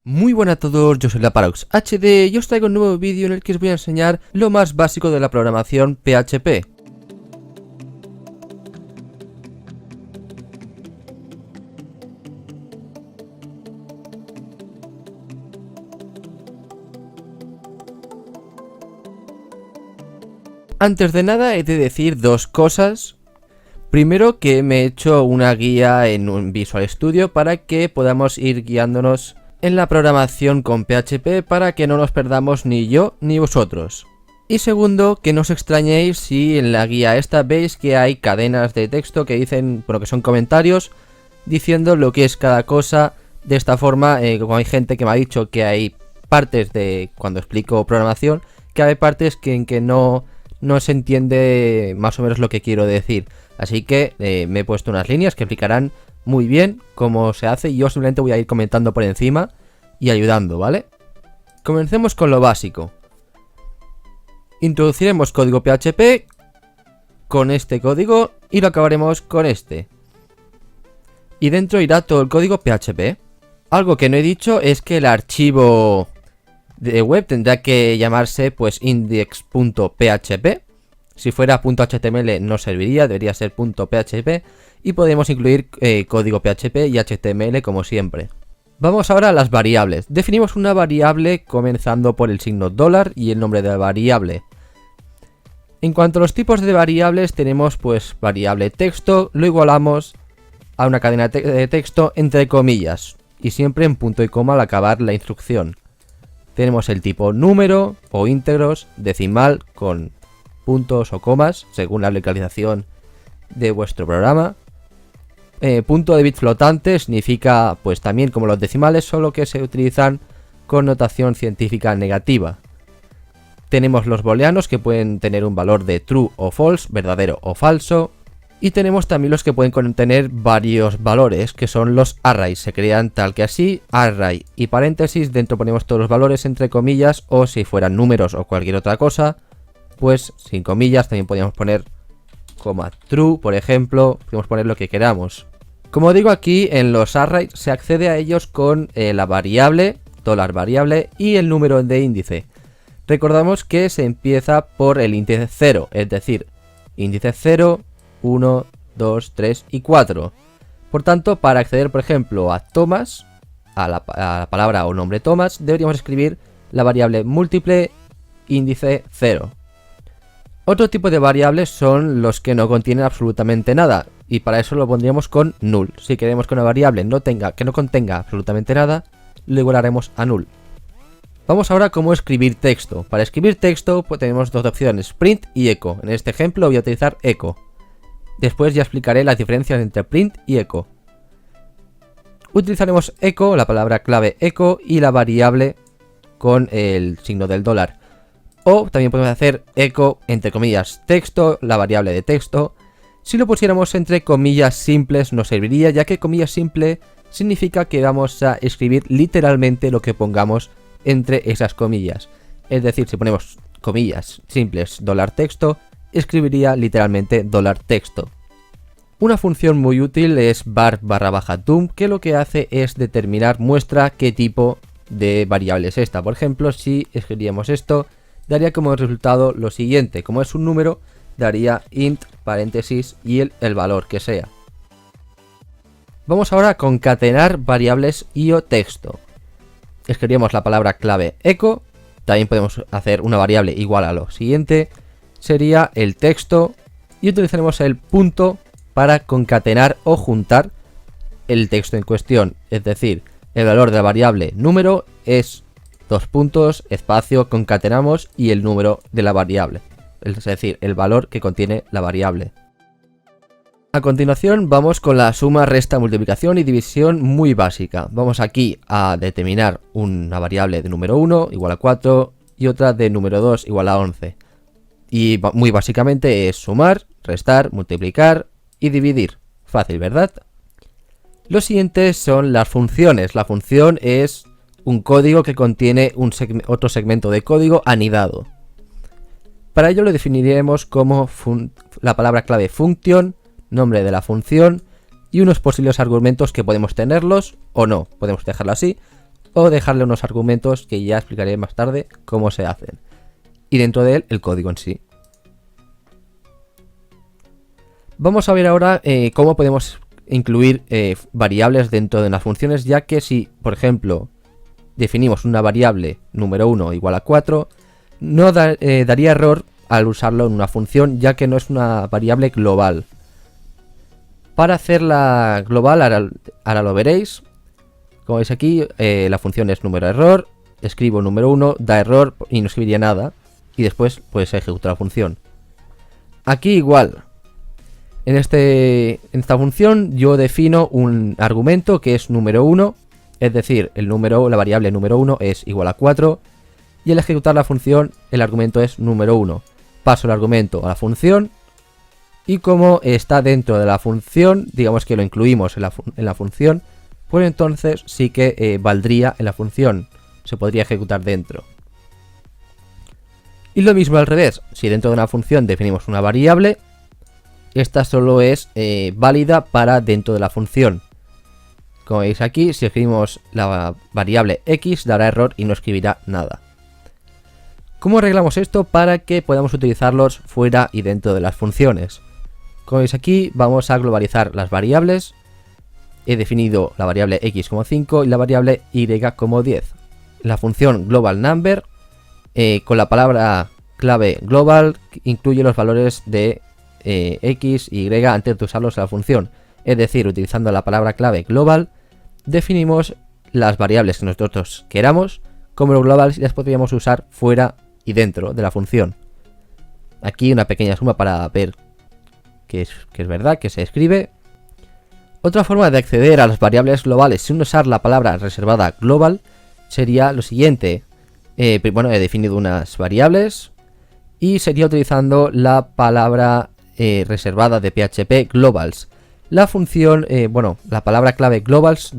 Muy buenas a todos, yo soy la Paradox HD y os traigo un nuevo vídeo en el que os voy a enseñar lo más básico de la programación PHP. Antes de nada he de decir dos cosas. Primero, que me he hecho una guía en un Visual Studio para que podamos ir guiándonos en la programación con PHP para que no nos perdamos ni yo ni vosotros. Y segundo, que no os extrañéis si en la guía esta veis que hay cadenas de texto que dicen, bueno, que son comentarios diciendo lo que es cada cosa. De esta forma, como hay gente que me ha dicho que hay partes de cuando explico programación, que hay partes en que no se entiende más o menos lo que quiero decir. Así que me he puesto unas líneas que explicarán muy bien cómo se hace y yo simplemente voy a ir comentando por encima y ayudando, ¿vale? Comencemos con lo básico. Introduciremos código PHP con este código y lo acabaremos con este. Y dentro irá todo el código PHP. Algo que no he dicho es que el archivo de web tendrá que llamarse pues index.php. Si fuera .html no serviría, debería ser .php y podemos incluir código PHP y HTML como siempre. Vamos ahora a las variables. Definimos una variable comenzando por el signo $, y el nombre de la variable. En cuanto a los tipos de variables, tenemos pues variable texto, lo igualamos a una cadena de texto entre comillas y siempre en punto y coma al acabar la instrucción. Tenemos el tipo número o íntegros, decimal con puntos o comas según la localización de vuestro programa. Punto de bit flotante significa pues también como los decimales, solo que se utilizan con notación científica negativa. Tenemos los booleanos que pueden tener un valor de true o false, verdadero o falso. Y tenemos también los que pueden contener varios valores, que son los arrays. Se crean tal que así, array y paréntesis, dentro ponemos todos los valores entre comillas, o si fueran números o cualquier otra cosa, pues sin comillas también podríamos poner coma true, por ejemplo, podemos poner lo que queramos. Como digo, aquí en los arrays se accede a ellos con la variable, $variable y el número de índice. Recordamos que se empieza por el índice 0, es decir, índice 0, 1, 2, 3 y 4. Por tanto, para acceder, por ejemplo, a Thomas, a la palabra o nombre Thomas, deberíamos escribir la variable múltiple índice 0. Otro tipo de variables son los que no contienen absolutamente nada, y para eso lo pondríamos con null. Si queremos que una variable que no contenga absolutamente nada, lo igualaremos a null. Vamos ahora a cómo escribir texto. Para escribir texto pues tenemos dos opciones, print y echo. En este ejemplo voy a utilizar echo. Después ya explicaré las diferencias entre print y echo. Utilizaremos echo, la palabra clave echo y la variable con el signo del $. O también podemos hacer echo entre comillas texto, la variable de texto. Si lo pusiéramos entre comillas simples nos serviría, ya que comillas simple significa que vamos a escribir literalmente lo que pongamos entre esas comillas. Es decir, si ponemos comillas simples $texto, escribiría literalmente $texto. Una función muy útil es var__doom, que lo que hace es determinar, muestra qué tipo de variable es esta. Por ejemplo, si escribiríamos esto, daría como resultado lo siguiente. Como es un número, daría int, paréntesis y el valor que sea. Vamos ahora a concatenar variables y o texto. Escribiríamos la palabra clave echo. También podemos hacer una variable igual a lo siguiente. Sería el texto y utilizaremos el punto para concatenar o juntar el texto en cuestión. Es decir, el valor de la variable número es dos puntos, espacio, concatenamos y el número de la variable. Es decir, el valor que contiene la variable. A continuación vamos con la suma, resta, multiplicación y división muy básica. Vamos aquí a determinar una variable de número 1 igual a 4 y otra de número 2 igual a 11. Y muy básicamente es sumar, restar, multiplicar y dividir. Fácil, ¿verdad? Los siguientes son las funciones. La función es un código que contiene otro segmento de código anidado. Para ello lo definiremos como la palabra clave function, nombre de la función y unos posibles argumentos que podemos tenerlos o no. Podemos dejarlo así o dejarle unos argumentos que ya explicaré más tarde cómo se hacen. Y dentro de él el código en sí. Vamos a ver ahora cómo podemos incluir variables dentro de las funciones, ya que si, por ejemplo, definimos una variable número 1 igual a 4, no daría error al usarlo en una función, ya que no es una variable global. Para hacerla global, ahora lo veréis. Como veis aquí, la función es número error, escribo número 1, da error y no escribiría nada. Y después pues se ejecuta la función. Aquí igual. En esta función yo defino un argumento que es número 1. Es decir, la variable número 1 es igual a 4. Y al ejecutar la función, el argumento es número 1. Paso el argumento a la función. Y como está dentro de la función, digamos que lo incluimos en la función, pues entonces sí que valdría en la función. Se podría ejecutar dentro. Y lo mismo al revés. Si dentro de una función definimos una variable, esta solo es válida para dentro de la función. Como veis aquí, si escribimos la variable x, dará error y no escribirá nada. ¿Cómo arreglamos esto para que podamos utilizarlos fuera y dentro de las funciones? Como veis aquí, vamos a globalizar las variables. He definido la variable x como 5 y la variable y como 10. La función global number, con la palabra clave global, incluye los valores de x y antes de usarlos en la función. Es decir, utilizando la palabra clave global, definimos las variables que nosotros queramos como globales y las podríamos usar fuera y dentro de la función. Aquí una pequeña suma para ver que es verdad, que se escribe. Otra forma de acceder a las variables globales sin usar la palabra reservada global sería lo siguiente. Bueno, he definido unas variables y sería utilizando la palabra reservada de PHP globals. La función, la palabra clave globals,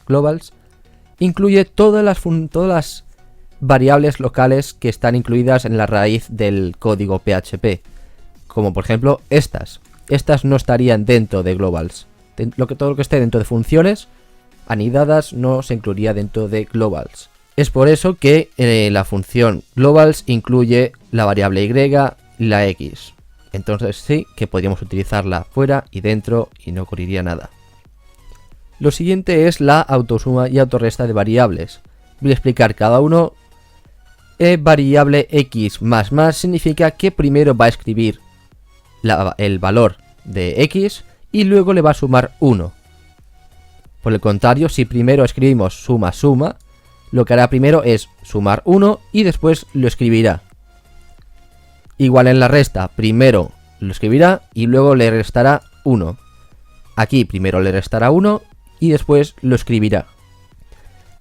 $globals, incluye todas las variables locales que están incluidas en la raíz del código PHP. Como por ejemplo estas. Estas no estarían dentro de globals. Todo lo que esté dentro de funciones anidadas no se incluiría dentro de globals. Es por eso que la función globals incluye la variable y y la x. Entonces sí que podríamos utilizarla fuera y dentro y no ocurriría nada. Lo siguiente es la autosuma y autorresta de variables. Voy a explicar cada uno. Variable x más significa que primero va a escribir el valor de x y luego le va a sumar 1. Por el contrario, si primero escribimos suma, lo que hará primero es sumar 1 y después lo escribirá. Igual en la resta, primero lo escribirá y luego le restará 1. Aquí primero le restará 1 y después lo escribirá.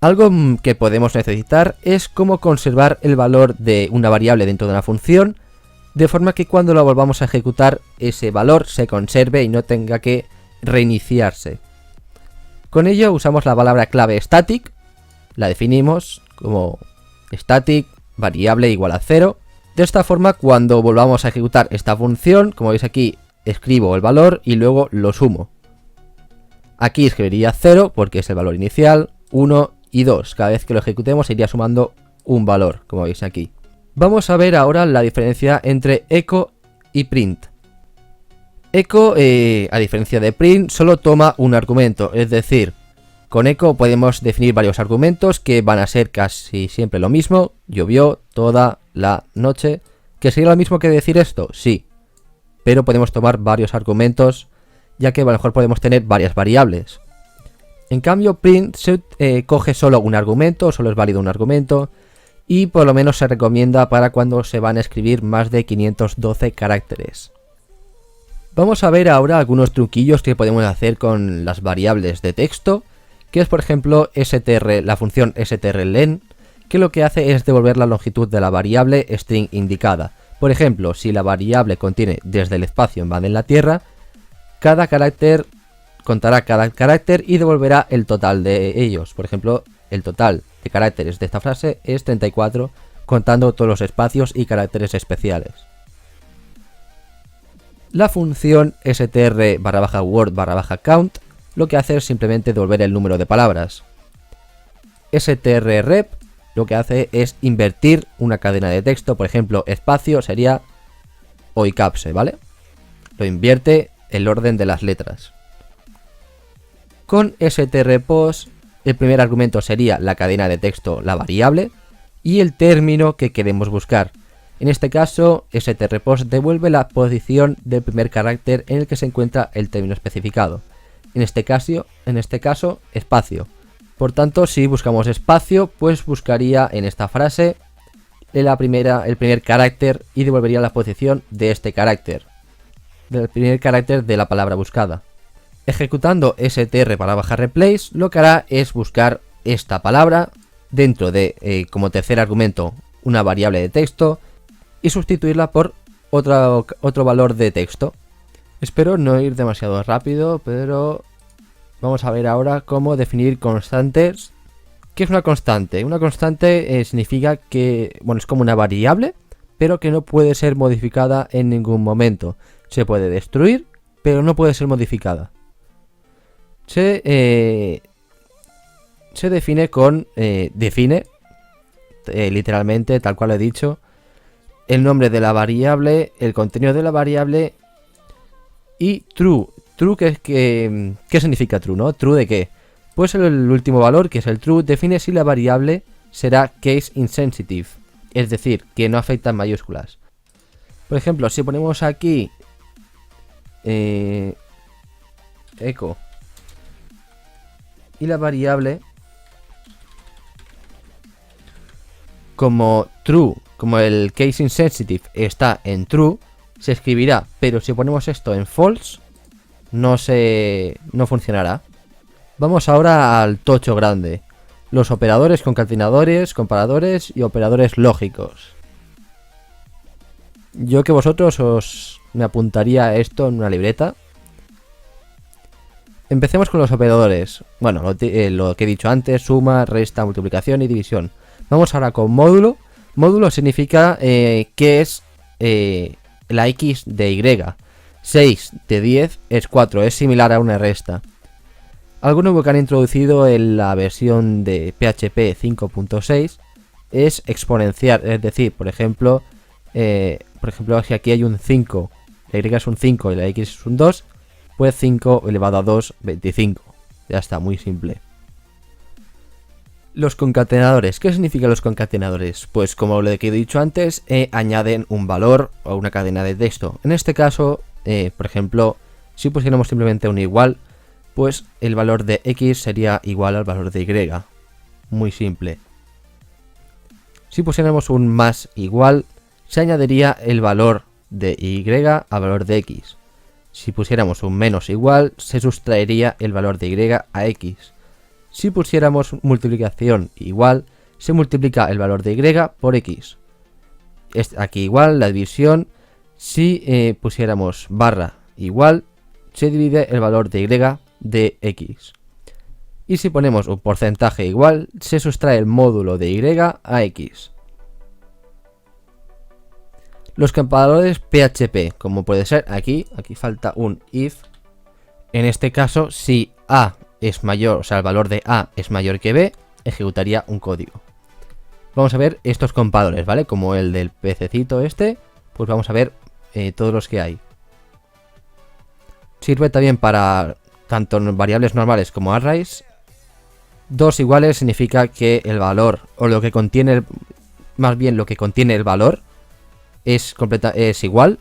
Algo que podemos necesitar es cómo conservar el valor de una variable dentro de una función, de forma que cuando la volvamos a ejecutar ese valor se conserve y no tenga que reiniciarse. Con ello usamos la palabra clave static, la definimos como static variable igual a 0. De esta forma, cuando volvamos a ejecutar esta función, como veis aquí, escribo el valor y luego lo sumo. Aquí escribiría 0 porque es el valor inicial, 1 y 2. Cada vez que lo ejecutemos iría sumando un valor, como veis aquí. Vamos a ver ahora la diferencia entre echo y print. Echo, a diferencia de print, solo toma un argumento, es decir, con echo podemos definir varios argumentos que van a ser casi siempre lo mismo. Llovió toda la noche. ¿Que sería lo mismo que decir esto? Sí. Pero podemos tomar varios argumentos, ya que a lo mejor podemos tener varias variables. En cambio, print se coge solo un argumento, solo es válido un argumento, y por lo menos se recomienda para cuando se van a escribir más de 512 caracteres. Vamos a ver ahora algunos truquillos que podemos hacer con las variables de texto, que es por ejemplo la función strlen, que lo que hace es devolver la longitud de la variable string indicada. Por ejemplo, si la variable contiene desde el espacio en van en la tierra, cada carácter contará cada carácter y devolverá el total de ellos. Por ejemplo, el total de caracteres de esta frase es 34, contando todos los espacios y caracteres especiales. La función str_word_count lo que hace es simplemente devolver el número de palabras. strrep lo que hace es invertir una cadena de texto. Por ejemplo, espacio sería oicapse, ¿vale? Lo invierte el orden de las letras. Con strpost el primer argumento sería la cadena de texto, la variable, y el término que queremos buscar. En este caso, strpost devuelve la posición del primer carácter en el que se encuentra el término especificado. En este caso, espacio. Por tanto, si buscamos espacio, pues buscaría en esta frase el primer carácter y devolvería la posición de este carácter, del primer carácter de la palabra buscada. Ejecutando str para bajar replace, lo que hará es buscar esta palabra dentro de, como tercer argumento, una variable de texto y sustituirla por otro valor de texto. Espero no ir demasiado rápido, pero vamos a ver ahora cómo definir constantes. ¿Qué es una constante? Una constante significa que, bueno, es como una variable, pero que no puede ser modificada en ningún momento. Se puede destruir, pero no puede ser modificada. Se define con literalmente, tal cual he dicho, el nombre de la variable, el contenido de la variable y true. True, ¿qué significa true, no? ¿True de qué? Pues el último valor, que es el true, define si la variable será case insensitive, es decir, que no afecta en mayúsculas. Por ejemplo, si ponemos aquí echo y la variable como true, como el case insensitive está en true, se escribirá, pero si ponemos esto en false, no funcionará. Vamos ahora al tocho grande, los operadores, concatenadores, comparadores y operadores lógicos. Yo que vosotros me apuntaría esto en una libreta. Empecemos con los operadores. Bueno, lo que he dicho antes, suma, resta, multiplicación y división. Vamos ahora con módulo. Módulo significa que es la X de Y. 6 de 10 es 4, es similar a una resta. Algo nuevo que han introducido en la versión de PHP 5.6 es exponenciar, es decir, por ejemplo, si aquí hay un 5, la Y es un 5 y la X es un 2, pues 5 elevado a 2, 25. Ya está, muy simple. Los concatenadores. ¿Qué significan los concatenadores? Pues como lo que he dicho antes, añaden un valor o una cadena de texto. En este caso, por ejemplo, si pusiéramos simplemente un igual, pues el valor de X sería igual al valor de Y. Muy simple. Si pusiéramos un más igual, se añadiría el valor de Y al valor de X. Si pusiéramos un menos igual, se sustraería el valor de Y a X. Si pusiéramos multiplicación igual, se multiplica el valor de Y por X. Aquí igual, la división. Si pusiéramos barra igual, se divide el valor de Y de X. Y si ponemos un porcentaje igual, se sustrae el módulo de Y a X. Los comparadores PHP, como puede ser aquí falta un if. En este caso, si A es mayor, o sea, el valor de A es mayor que B, ejecutaría un código. Vamos a ver estos comparadores, ¿vale? Como el del pececito este, pues vamos a ver todos los que hay. Sirve también para tanto variables normales como arrays. Dos iguales significa que el valor, o lo que contiene, más bien lo que contiene el valor, es igual.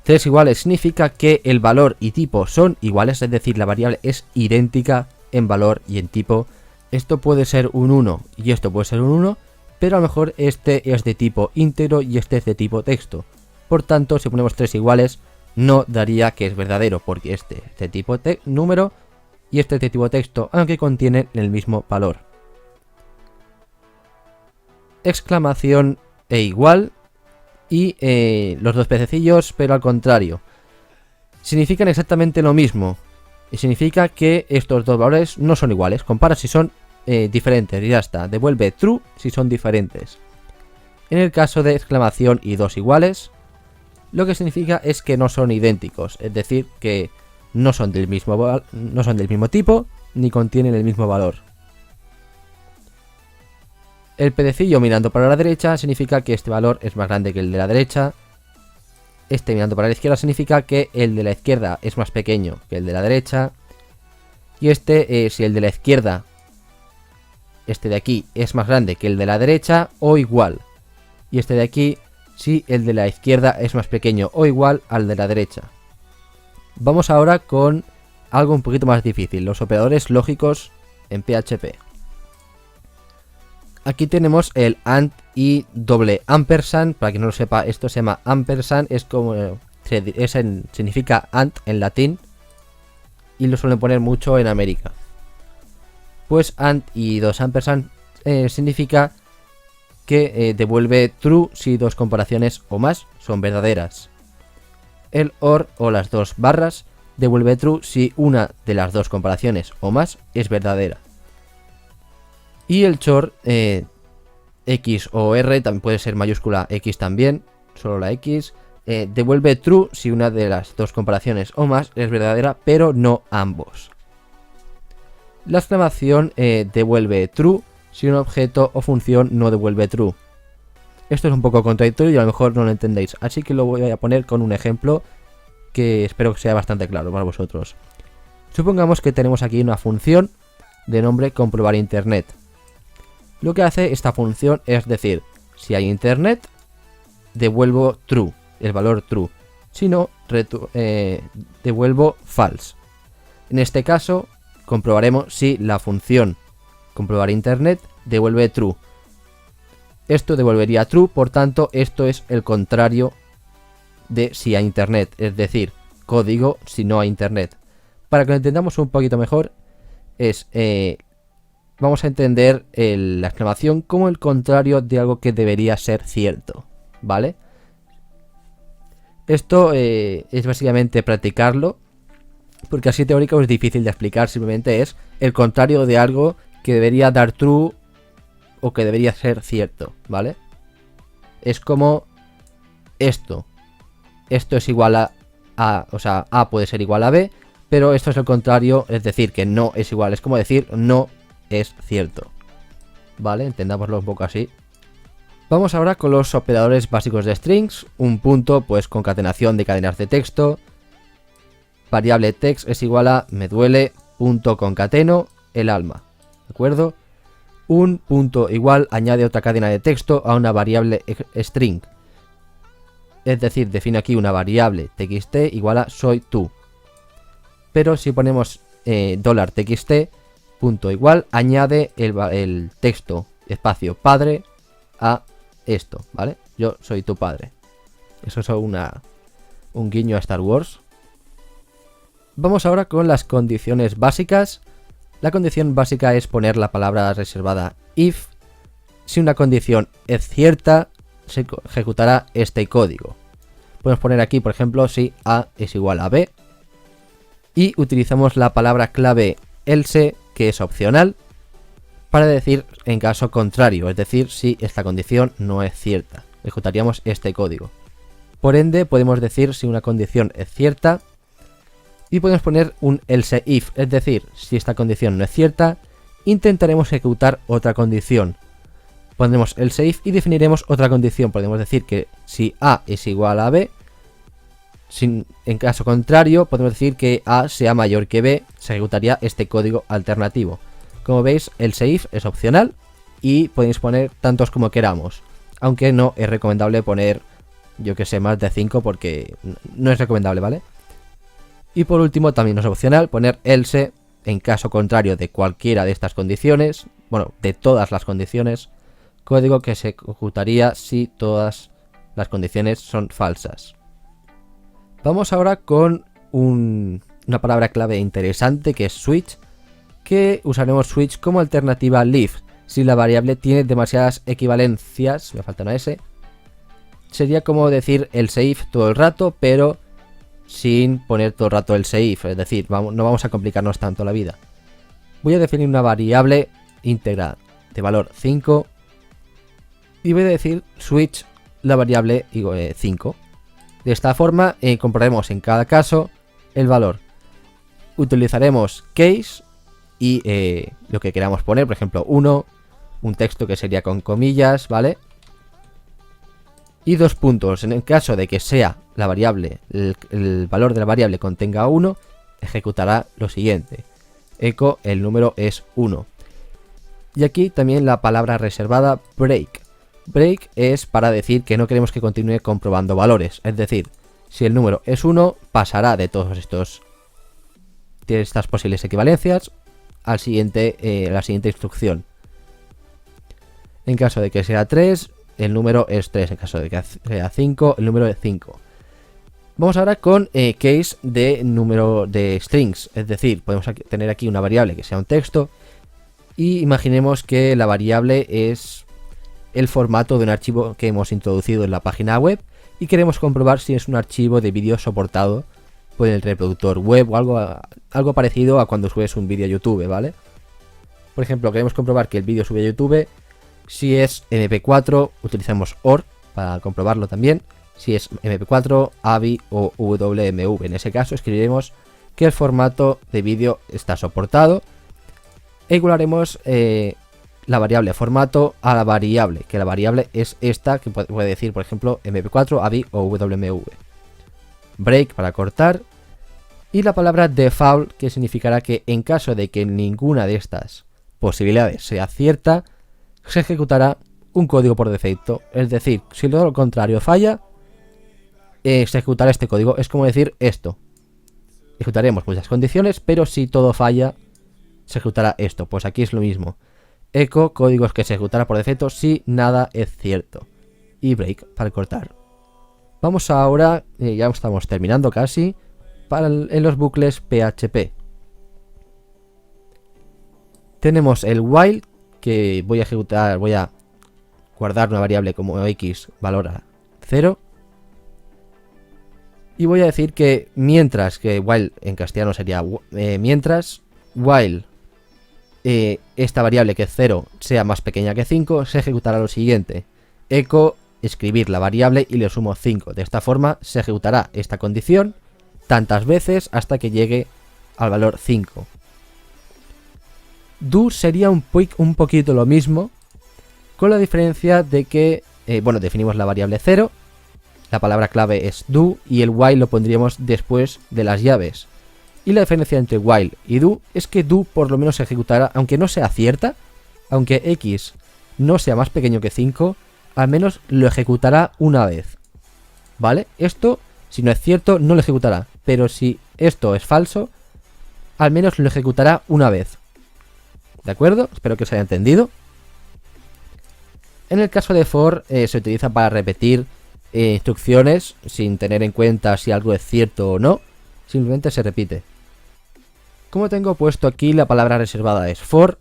3 iguales significa que el valor y tipo son iguales, es decir, la variable es idéntica en valor y en tipo. Esto puede ser un 1 y esto puede ser un 1, pero a lo mejor este es de tipo íntegro y este es de tipo texto. Por tanto, si ponemos 3 iguales, no daría que es verdadero, porque este es de tipo número y este es de tipo texto, aunque contienen el mismo valor. Exclamación e igual. Y los dos pececillos, pero al contrario. Significan exactamente lo mismo. Y significa que estos dos valores no son iguales. Compara si son diferentes y ya está. Devuelve true si son diferentes. En el caso de exclamación y dos iguales, lo que significa es que no son idénticos. Es decir, que no son del mismo tipo ni contienen el mismo valor. El pedecillo mirando para la derecha significa que este valor es más grande que el de la derecha. Este mirando para la izquierda significa que el de la izquierda es más pequeño que el de la derecha. Y este, si el de la izquierda, este de aquí, es más grande que el de la derecha o igual. Y este de aquí, si el de la izquierda es más pequeño o igual al de la derecha. Vamos ahora con algo un poquito más difícil, los operadores lógicos en PHP. Aquí tenemos el AND y doble ampersand. Para quien no lo sepa, esto se llama ampersand, es como significa AND en latín y lo suelen poner mucho en América. Pues AND y dos ampersand significa que devuelve true si dos comparaciones o más son verdaderas. El OR o las dos barras devuelve true si una de las dos comparaciones o más es verdadera. Y el chor X o R, también puede ser mayúscula X también, solo la X, devuelve true si una de las dos comparaciones o más es verdadera, pero no ambos. La exclamación devuelve true si un objeto o función no devuelve true. Esto es un poco contradictorio y a lo mejor no lo entendéis, así que lo voy a poner con un ejemplo que espero que sea bastante claro para vosotros. Supongamos que tenemos aquí una función de nombre comprobar internet. Lo que hace esta función es decir, si hay internet, devuelvo true, el valor true. Si no, devuelvo false. En este caso, comprobaremos si la función comprobar internet devuelve true. Esto devolvería true, por tanto, esto es el contrario de si hay internet, es decir, código si no hay internet. Para que lo entendamos un poquito mejor, vamos a entender la exclamación como el contrario de algo que debería ser cierto, ¿vale? Esto es básicamente practicarlo, porque así teórico es difícil de explicar, simplemente es el contrario de algo que debería dar true o que debería ser cierto, ¿vale? Es como esto. Esto es igual a, o sea, A puede ser igual a B, pero esto es el contrario, es decir, que no es igual, es como decir no es cierto, ¿vale? Entendámoslo un poco así. Vamos ahora con los operadores básicos de strings. Un punto, pues concatenación de cadenas de texto. Variable text es igual a me duele, punto concateno, el alma, ¿de acuerdo? Un punto igual añade otra cadena de texto a una variable string. Es decir, define aquí una variable txt igual a soy tú. Pero si ponemos $txt, punto igual, añade el texto, espacio, padre, a esto, ¿vale? Yo soy tu padre. Eso es un guiño a Star Wars. Vamos ahora con las condiciones básicas. La condición básica es poner la palabra reservada if. Si una condición es cierta, se ejecutará este código. Podemos poner aquí, por ejemplo, si A es igual a B. Y utilizamos la palabra clave else, que es opcional, para decir en caso contrario, es decir, si esta condición no es cierta. Ejecutaríamos este código. Por ende, podemos decir si una condición es cierta y podemos poner un else if, es decir, si esta condición no es cierta, intentaremos ejecutar otra condición. Pondremos else if y definiremos otra condición. Podemos decir que si A es igual a B, en caso contrario, podemos decir que A sea mayor que B, se ejecutaría este código alternativo. Como veis, else if es opcional y podéis poner tantos como queramos, aunque no es recomendable poner, yo que sé, más de 5 porque no es recomendable, ¿vale? Y por último, también es opcional poner else en caso contrario de cualquiera de estas condiciones, bueno, de todas las condiciones, código que se ejecutaría si todas las condiciones son falsas. Vamos ahora con una palabra clave interesante que es switch, que usaremos switch como alternativa a leave. Si la variable tiene demasiadas equivalencias, me falta una S, sería como decir else if todo el rato, pero sin poner todo el rato else if, es decir, no vamos a complicarnos tanto la vida. Voy a definir una variable íntegra de valor 5 y voy a decir switch la variable 5. De esta forma comprobaremos en cada caso el valor. Utilizaremos case y lo que queramos poner, por ejemplo 1, un texto que sería con comillas, ¿vale? Y 2 puntos. En el caso de que sea la variable, el valor de la variable contenga 1, ejecutará lo siguiente. Echo, el número es 1. Y aquí también la palabra reservada break. Break es para decir que no queremos que continúe comprobando valores. Es decir, si el número es 1, pasará de todos estas posibles equivalencias a la siguiente instrucción. En caso de que sea 3, el número es 3. En caso de que sea 5, el número es 5. Vamos ahora con case de número de strings. Es decir, podemos tener aquí una variable que sea un texto. Y imaginemos que la variable es el formato de un archivo que hemos introducido en la página web. Y queremos comprobar si es un archivo de vídeo soportado por el reproductor web o algo parecido a cuando subes un vídeo a YouTube, ¿vale? Por ejemplo, queremos comprobar que el vídeo sube a YouTube. Si es MP4, utilizamos OR para comprobarlo también. Si es MP4, AVI o WMV. En ese caso escribiremos que el formato de vídeo está soportado. E igualaremos la variable formato a la variable, que la variable es esta, que puede decir, por ejemplo, MP4, AVI o WMV. Break para cortar. Y la palabra default, que significará que en caso de que ninguna de estas posibilidades sea cierta, se ejecutará un código por defecto. Es decir, si todo lo contrario falla, se ejecutará este código. Es como decir esto. Ejecutaremos muchas condiciones, pero si todo falla, se ejecutará esto. Pues aquí es lo mismo. Echo, códigos que se ejecutará por defecto si nada es cierto. Y break para cortar. Vamos ahora, ya estamos terminando casi, en los bucles PHP. Tenemos el while, que voy a guardar una variable como x valor a 0. Y voy a decir que mientras, que while en castellano sería mientras, while esta variable que es 0 sea más pequeña que 5, se ejecutará lo siguiente. Echo, escribir la variable y le sumo 5. De esta forma se ejecutará esta condición tantas veces hasta que llegue al valor 5. Do sería un poquito lo mismo, con la diferencia de que, definimos la variable 0, la palabra clave es do y el while lo pondríamos después de las llaves. Y la diferencia entre while y do es que do por lo menos se ejecutará, aunque no sea cierta, aunque x no sea más pequeño que 5, al menos lo ejecutará una vez. ¿Vale? Esto, si no es cierto, no lo ejecutará, pero si esto es falso, al menos lo ejecutará una vez. ¿De acuerdo? Espero que os haya entendido. En el caso de for, se utiliza para repetir instrucciones sin tener en cuenta si algo es cierto o no. Simplemente se repite. Como tengo puesto aquí, la palabra reservada es for.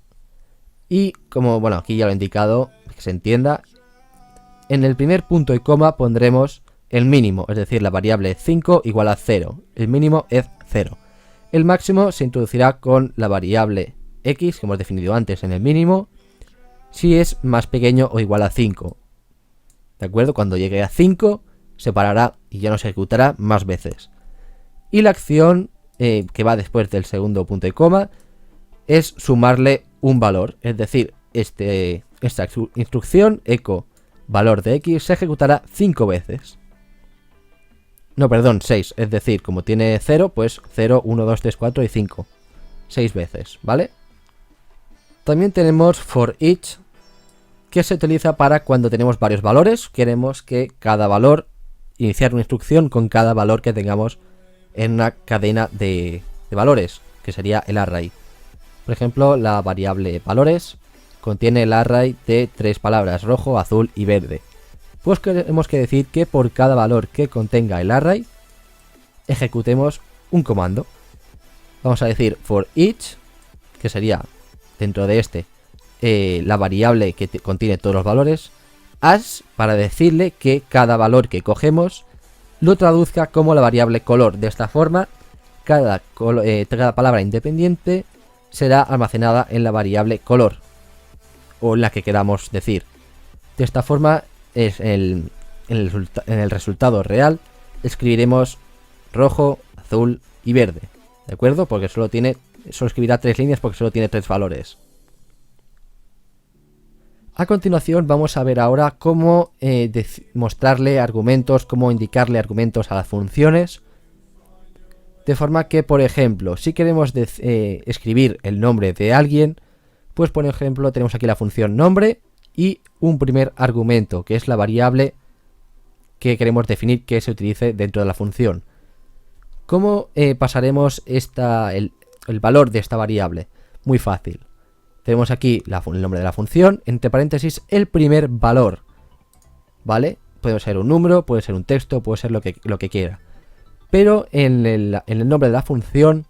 Y como, aquí ya lo he indicado, que se entienda, en el primer punto y coma pondremos el mínimo, es decir, la variable 5 igual a 0. El mínimo es 0. El máximo se introducirá con la variable x, que hemos definido antes en el mínimo, si es más pequeño o igual a 5. ¿De acuerdo? Cuando llegue a 5, se parará y ya no se ejecutará más veces. Y la acción que va después del segundo punto y coma es sumarle un valor. Es decir, esta instrucción, echo valor de x, se ejecutará 5 veces. No, perdón, 6. Es decir, como tiene 0, pues 0, 1, 2, 3, 4 y 5. 6 veces, ¿vale? También tenemos for each, que se utiliza para cuando tenemos varios valores. Queremos que cada valor, iniciar una instrucción con cada valor que tengamos en una cadena de valores, que sería el array. Por ejemplo, la variable valores contiene el array de 3 palabras, rojo, azul y verde. Pues tenemos que decir que por cada valor que contenga el array, ejecutemos un comando. Vamos a decir for each, que sería dentro de la variable que contiene todos los valores, as, para decirle que cada valor que cogemos lo traduzca como la variable color. De esta forma, cada palabra independiente será almacenada en la variable color, o en la que queramos decir. De esta forma, en el resultado real escribiremos rojo, azul y verde. ¿De acuerdo? Porque solo escribirá 3 líneas porque solo tiene 3 valores. A continuación vamos a ver ahora cómo mostrarle argumentos, cómo indicarle argumentos a las funciones. De forma que, por ejemplo, si queremos escribir el nombre de alguien, pues por ejemplo tenemos aquí la función nombre y un primer argumento, que es la variable que queremos definir que se utilice dentro de la función. ¿Cómo pasaremos el valor de esta variable? Muy fácil. Tenemos aquí el nombre de la función, entre paréntesis el primer valor, ¿vale? Puede ser un número, puede ser un texto, puede ser lo que quiera. Pero en el nombre de la función,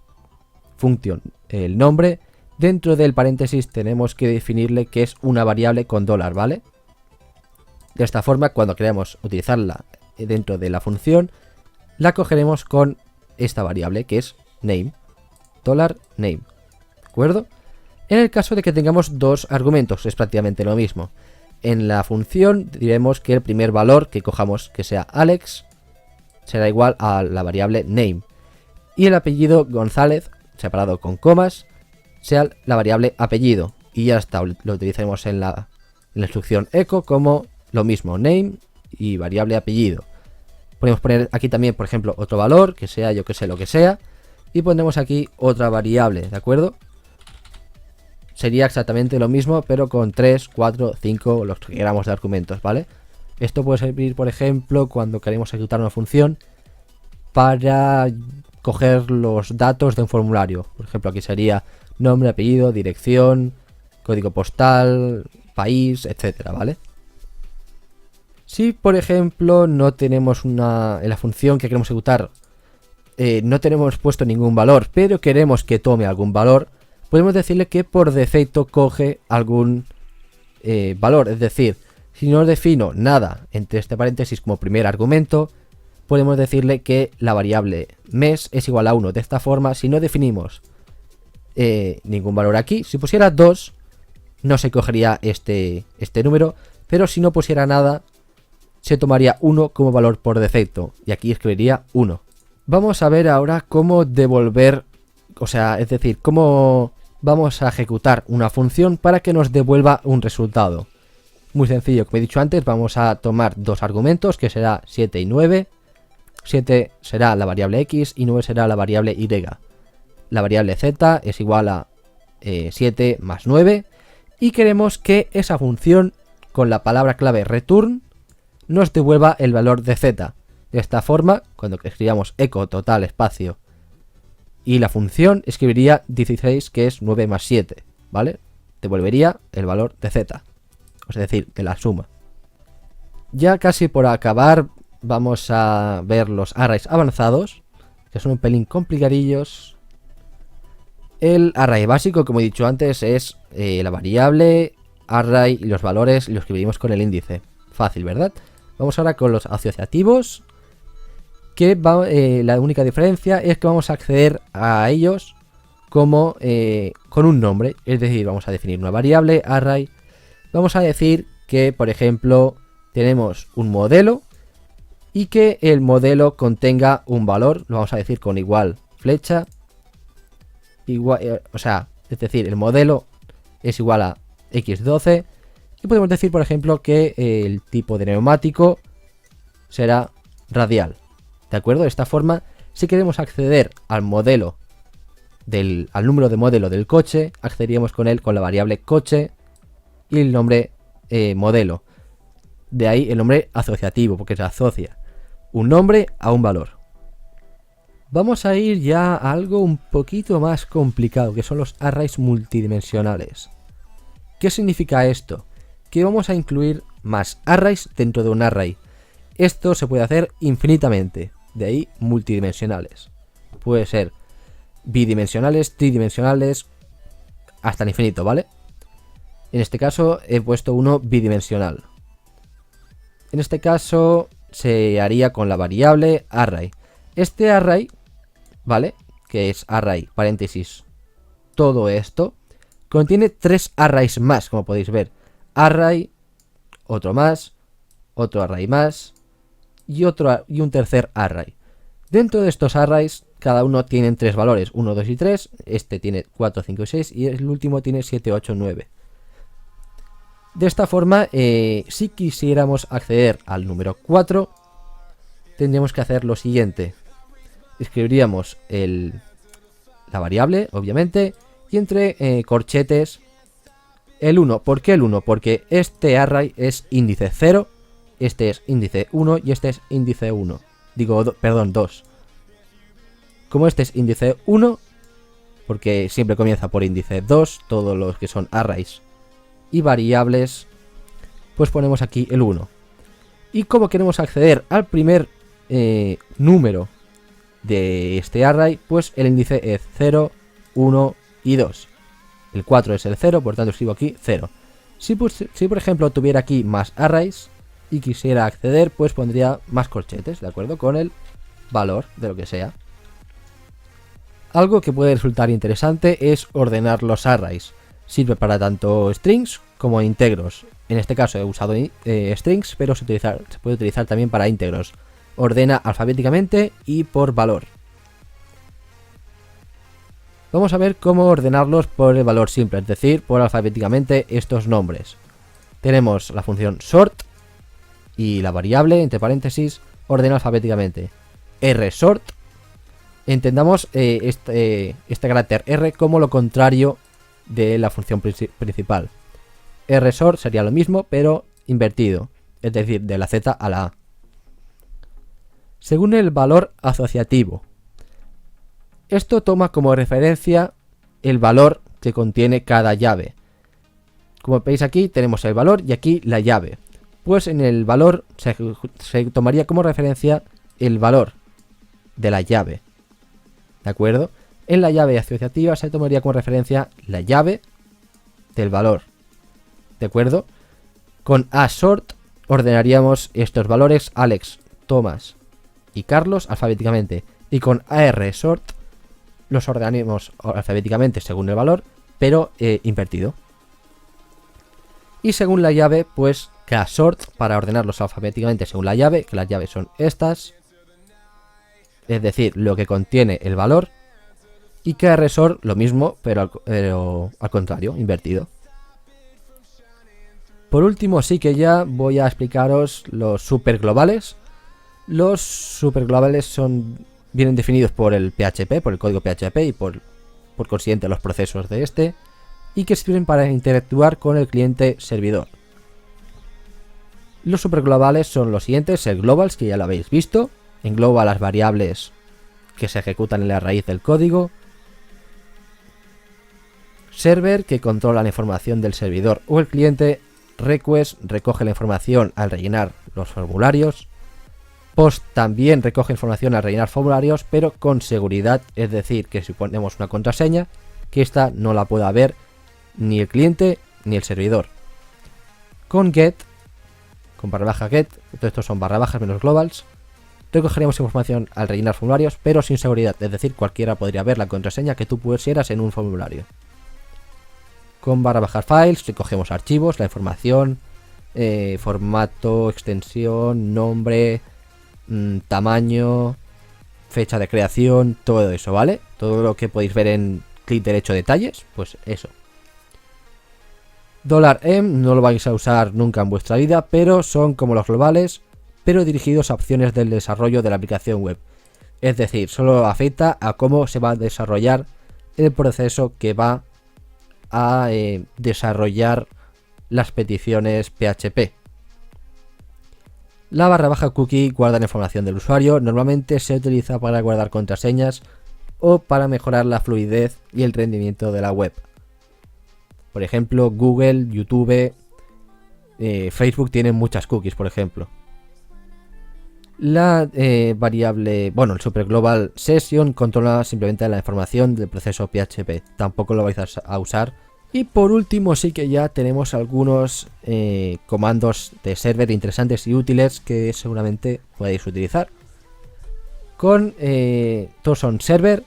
el nombre, dentro del paréntesis tenemos que definirle que es una variable con $, ¿vale? De esta forma, cuando queramos utilizarla dentro de la función, la cogeremos con esta variable que es name, $name, ¿de acuerdo? En el caso de que tengamos dos argumentos, es prácticamente lo mismo. En la función diremos que el primer valor que cojamos, que sea Alex, será igual a la variable name. Y el apellido González, separado con comas, sea la variable apellido. Y ya está, lo utilizaremos en la instrucción echo como lo mismo, name y variable apellido. Podemos poner aquí también, por ejemplo, otro valor, que sea yo que sé lo que sea. Y pondremos aquí otra variable, ¿de acuerdo? Sería exactamente lo mismo, pero con 3, 4, 5, los que queramos de argumentos, ¿vale? Esto puede servir, por ejemplo, cuando queremos ejecutar una función para coger los datos de un formulario. Por ejemplo, aquí sería nombre, apellido, dirección, código postal, país, etcétera, ¿vale? Si, por ejemplo, no tenemos en la función que queremos ejecutar, no tenemos puesto ningún valor, pero queremos que tome algún valor, podemos decirle que por defecto coge algún valor. Es decir, si no defino nada entre este paréntesis como primer argumento, podemos decirle que la variable mes es igual a 1. De esta forma, si no definimos ningún valor aquí, si pusiera 2, no se cogería este número, pero si no pusiera nada, se tomaría 1 como valor por defecto, y aquí escribiría 1. Vamos a ver ahora cómo devolver, es decir, cómo vamos a ejecutar una función para que nos devuelva un resultado. Muy sencillo, como he dicho antes, vamos a tomar dos argumentos, que será 7 y 9. 7 será la variable x y 9 será la variable y. La variable z es igual a 7 más 9. Y queremos que esa función, con la palabra clave return, nos devuelva el valor de z. De esta forma, cuando escribamos echo total espacio y la función, escribiría 16, que es 9 más 7, ¿vale? Devolvería el valor de z, es decir, de la suma. Ya casi por acabar, vamos a ver los arrays avanzados, que son un pelín complicadillos. El array básico, como he dicho antes, es la variable, array y los valores los escribimos con el índice. Fácil, ¿verdad? Vamos ahora con los asociativos, que la única diferencia es que vamos a acceder a ellos como con un nombre. Es decir, vamos a definir una variable, array. Vamos a decir que, por ejemplo, tenemos un modelo y que el modelo contenga un valor. Lo vamos a decir con igual flecha. Es decir, el modelo es igual a x12. Y podemos decir, por ejemplo, que el tipo de neumático será radial. ¿De acuerdo? De esta forma, si queremos acceder al modelo, al número de modelo del coche, accederíamos con él con la variable coche y el nombre modelo. De ahí el nombre asociativo, porque se asocia un nombre a un valor. Vamos a ir ya a algo un poquito más complicado, que son los arrays multidimensionales. ¿Qué significa esto? Que vamos a incluir más arrays dentro de un array. Esto se puede hacer infinitamente, de ahí multidimensionales. Puede ser bidimensionales, tridimensionales, hasta el infinito, ¿vale? En este caso he puesto uno bidimensional. En este caso se haría con la variable array. Este array, ¿vale? Que es array, paréntesis, todo esto, contiene 3 arrays más, como podéis ver. Array, otro más, otro array más y un tercer array. Dentro de estos arrays, cada uno tiene 3 valores, 1, 2 y 3. Este tiene 4, 5 y 6 y el último tiene 7, 8, 9. De esta forma, si quisiéramos acceder al número 4, tendríamos que hacer lo siguiente. Escribiríamos la variable, obviamente, y entre corchetes el 1. ¿Por qué el 1? Porque este array es índice 0, este es índice 1 y este es índice 1. Perdón, 2. Como este es índice 1, porque siempre comienza por índice 2, todos los que son arrays y variables, pues ponemos aquí el 1. Y como queremos acceder al primer número de este array, pues el índice es 0, 1 y 2. El 4 es el 0, por tanto escribo aquí 0. Si por ejemplo tuviera aquí más arrays y quisiera acceder, pues pondría más corchetes, ¿de acuerdo? Con el valor de lo que sea. Algo que puede resultar interesante es ordenar los arrays. Sirve para tanto strings como íntegros. En este caso he usado strings, pero se puede utilizar también para íntegros. Ordena alfabéticamente y por valor. Vamos a ver cómo ordenarlos por el valor simple, es decir, por alfabéticamente estos nombres. Tenemos la función sort y la variable, entre paréntesis, ordena alfabéticamente. rsort, entendamos este carácter R como lo contrario de la función principal. rsort sería lo mismo, pero invertido, es decir, de la Z a la A. Según el valor asociativo. Esto toma como referencia el valor que contiene cada llave. Como veis aquí tenemos el valor y aquí la llave. Pues en el valor se tomaría como referencia el valor de la llave. ¿De acuerdo? En la llave asociativa se tomaría como referencia la llave del valor. ¿De acuerdo? Con asort ordenaríamos estos valores Alex, Tomás y Carlos alfabéticamente. Y con arsort los ordenaremos alfabéticamente según el valor, pero invertido. Y según la llave, pues ksort para ordenarlos alfabéticamente según la llave, que las llaves son estas. Es decir, lo que contiene el valor. Y krsort lo mismo, pero al contrario, invertido. Por último, sí que ya voy a explicaros los superglobales. Los superglobales vienen definidos por el PHP, por el código PHP y por consiguiente los procesos de este, y que sirven para interactuar con el cliente servidor. Los superglobales son los siguientes: el globals, que ya lo habéis visto, engloba las variables que se ejecutan en la raíz del código. Server, que controla la información del servidor o el cliente. Request, recoge la información al rellenar los formularios. Post también recoge información al rellenar formularios, pero con seguridad, es decir, que si ponemos una contraseña, que esta no la pueda ver ni el cliente ni el servidor. Con get, con _ get, todos estos son _ menos globals, recogeríamos información al rellenar formularios, pero sin seguridad, es decir, cualquiera podría ver la contraseña que tú pusieras en un formulario. Con _ files recogemos archivos, la información, formato, extensión, nombre, tamaño, fecha de creación, todo eso, ¿vale? Todo lo que podéis ver en clic derecho detalles, pues eso. $m no lo vais a usar nunca en vuestra vida, pero son como los globales, pero dirigidos a opciones del desarrollo de la aplicación web. Es decir, solo afecta a cómo se va a desarrollar el proceso que va a desarrollar las peticiones PHP. La _ cookie guarda la información del usuario, normalmente se utiliza para guardar contraseñas o para mejorar la fluidez y el rendimiento de la web. Por ejemplo, Google, YouTube, Facebook tienen muchas cookies, por ejemplo. La variable, el superglobal session controla simplemente la información del proceso PHP, tampoco lo vais a usar. Y por último sí que ya tenemos algunos comandos de server interesantes y útiles que seguramente podéis utilizar. Todos son server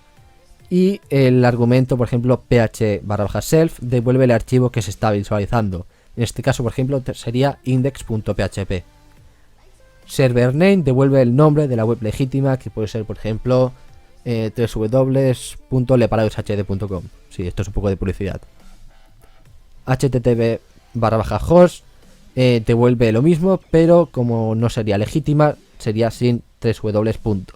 y el argumento, por ejemplo, ph _ self devuelve el archivo que se está visualizando. En este caso, por ejemplo, sería index.php. Server name devuelve el nombre de la web legítima, que puede ser, por ejemplo, www.leparadoshd.com. Sí, esto es un poco de publicidad. http _host devuelve lo mismo, pero como no sería legítima, sería sin 3W punto.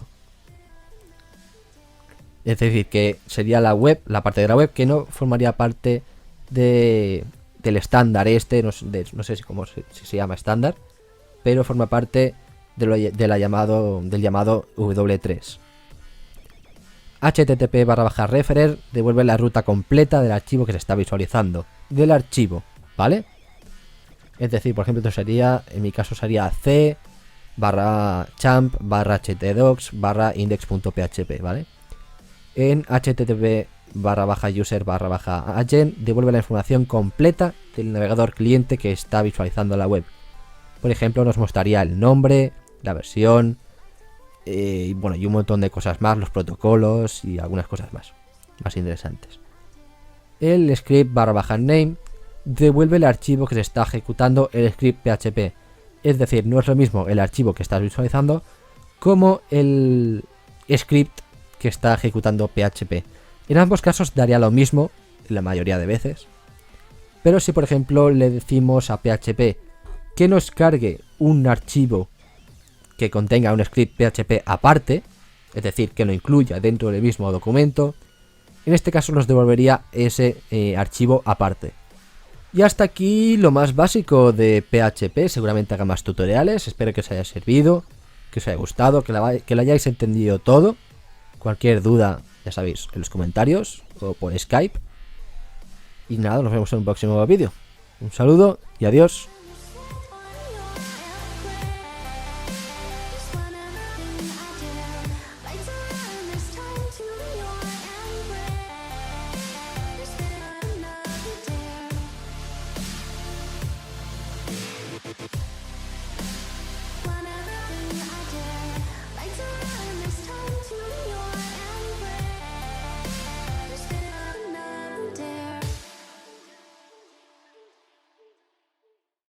Es decir, que sería la web, la parte de la web que no formaría parte del estándar este, no sé si se llama estándar, pero forma parte del llamado W3. http:/referer devuelve la ruta completa del archivo que se está visualizando, del archivo, ¿vale? Es decir, por ejemplo, esto sería, en mi caso sería c/champ/htdocs/index.php, ¿vale? En http:/user/agent devuelve la información completa del navegador cliente que está visualizando la web. Por ejemplo, nos mostraría el nombre, la versión, y un montón de cosas más, los protocolos y algunas cosas más interesantes. El script/name devuelve el archivo que se está ejecutando el script PHP. Es decir, no es lo mismo el archivo que estás visualizando como el script que está ejecutando PHP. En ambos casos daría lo mismo, la mayoría de veces. Pero si por ejemplo le decimos a PHP que nos cargue un archivo que contenga un script PHP aparte, es decir, que lo incluya dentro del mismo documento, en este caso nos devolvería ese archivo aparte. Y hasta aquí lo más básico de PHP. Seguramente haga más tutoriales. Espero que os haya servido, que os haya gustado, que lo hayáis entendido todo. Cualquier duda, ya sabéis, en los comentarios o por Skype. Y nada, nos vemos en un próximo vídeo. Un saludo y adiós.